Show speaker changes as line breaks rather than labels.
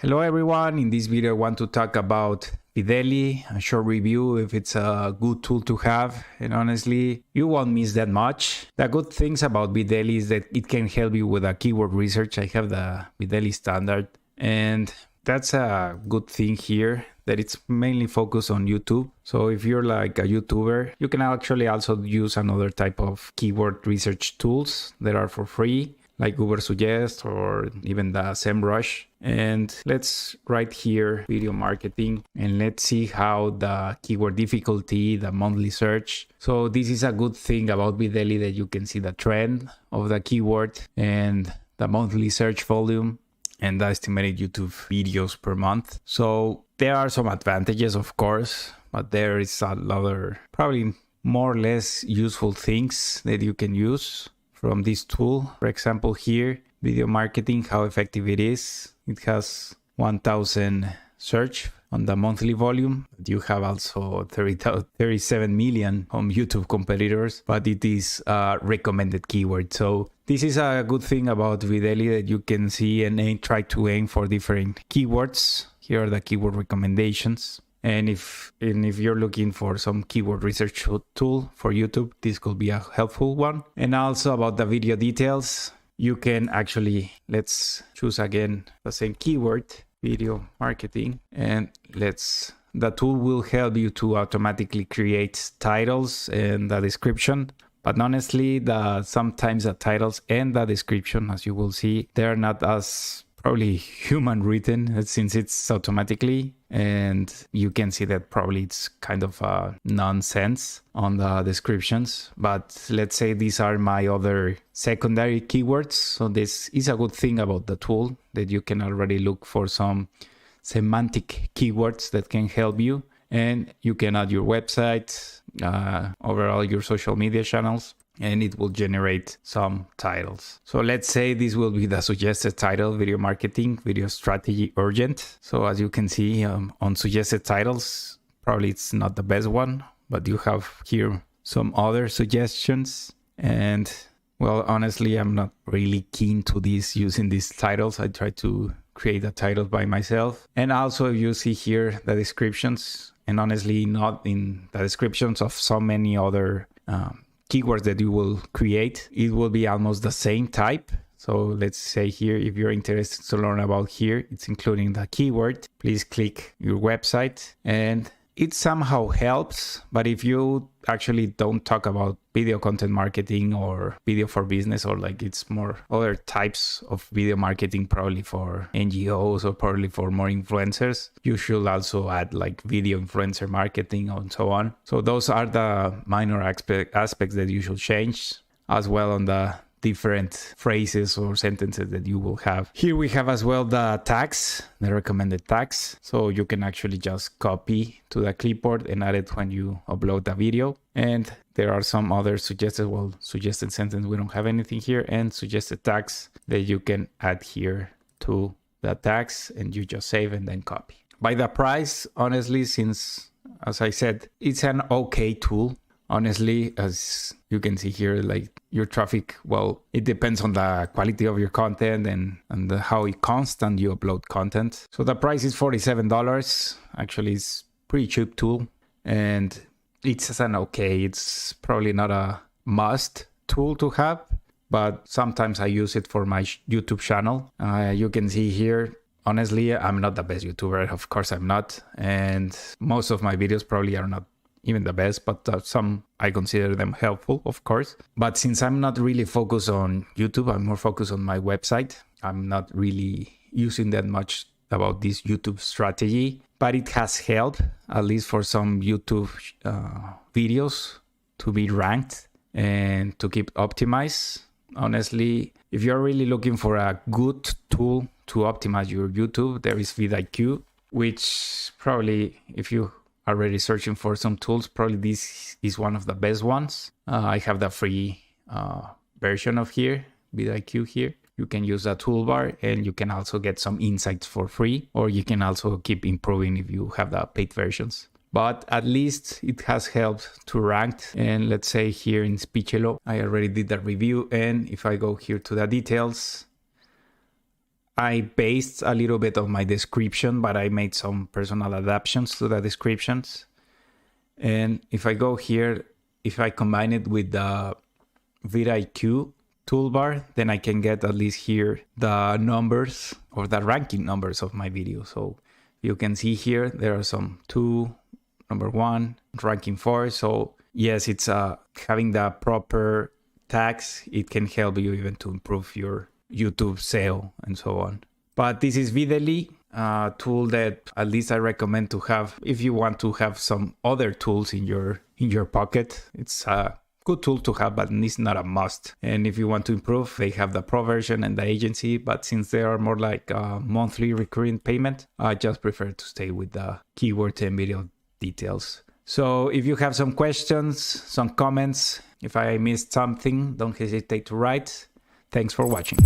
Hello everyone, in this video I want to talk about Videly, a short review if it's a good tool to have, and honestly you won't miss that much. The good things about Videly is that it can help you with a keyword research. I have the Videly standard and that's a good thing here, that it's mainly focused on YouTube. So if you're like a YouTuber, you can actually also use another type of keyword research tools that are for free, like Google Suggest or even the SEMrush. And let's write here video marketing and let's see how the keyword difficulty, the monthly search. So this is a good thing about Videly, that you can see the trend of the keyword and the monthly search volume and the estimated YouTube videos per month. So there are some advantages, of course, but there is a lot of probably more or less useful things that you can use from this tool. For example, here, video marketing, how effective it is. It has 1,000 search on the monthly volume. You have also 37 million on YouTube competitors, but it is a recommended keyword. So this is a good thing about Videly, that you can see and try to aim for different keywords. Here are the keyword recommendations. And if you're looking for some keyword research tool for YouTube, this could be a helpful one. And also about the video details, you can actually, let's choose again the same keyword, video marketing, and the tool will help you to automatically create titles and the description. But honestly, sometimes the titles and the description, as you will see, they're not as probably human written, since it's automatically, and you can see that probably it's kind of nonsense on the descriptions. But let's say these are my other secondary keywords, so this is a good thing about the tool, that you can already look for some semantic keywords that can help you, and you can add your website, overall your social media channels, and it will generate some titles. So let's say this will be the suggested title: video marketing, video strategy urgent. So as you can see on suggested titles, probably it's not the best one, but you have here some other suggestions. And well, honestly, I'm not really keen to using these titles. I try to create a title by myself. And also you see here the descriptions, and honestly not in the descriptions of so many other keywords that you will create, it will be almost the same type. So let's say here, if you're interested to learn about here, it's including the keyword, please click your website, and it somehow helps. But if you actually don't talk about video content marketing or video for business, or like it's more other types of video marketing, probably for NGOs or probably for more influencers, you should also add like video influencer marketing and so on. So those are the minor aspects that you should change, as well on the different phrases or sentences that you will have. Here we have as well the tags, the recommended tags. So you can actually just copy to the clipboard and add it when you upload the video. And there are some other suggested sentence, we don't have anything here, and suggested tags that you can add here to the tags, and you just save and then copy. By the price, honestly, since as I said, it's an okay tool. Honestly, as you can see here, like your traffic, well, it depends on the quality of your content and how constant you upload content. So the price is $47. Actually, it's pretty cheap tool, and it's an okay. It's probably not a must tool to have, but sometimes I use it for my YouTube channel. You can see here, honestly, I'm not the best YouTuber. Of course, I'm not. And most of my videos probably are not even the best, but some I consider them helpful, of course. But since I'm not really focused on YouTube, I'm more focused on my website. I'm not really using that much about this YouTube strategy, but it has helped, at least for some YouTube videos, to be ranked and to keep optimized. Honestly, if you're really looking for a good tool to optimize your YouTube, there is vidIQ, which probably, if you already searching for some tools, probably this is one of the best ones. I have the free version of here, vidIQ here. You can use the toolbar, and you can also get some insights for free, or you can also keep improving if you have the paid versions. But at least it has helped to rank. And let's say here in Spichelo, I already did the review, and if I go here to the details, I based a little bit of my description, but I made some personal adaptations to the descriptions. And if I go here, if I combine it with the vidIQ toolbar, then I can get at least here the numbers or the ranking numbers of my video. So you can see here, there are some 2, number 1, ranking 4. So yes, it's having the proper tags. It can help you even to improve your YouTube SEO and so on. But this is Videly, a tool that at least I recommend to have if you want to have some other tools in your pocket. It's a good tool to have, but it's not a must. And if you want to improve, they have the pro version and the agency, but since they are more like a monthly recurring payment, I just prefer to stay with the keywords and video details. So if you have some questions, some comments, if I missed something, don't hesitate to write. Thanks for watching.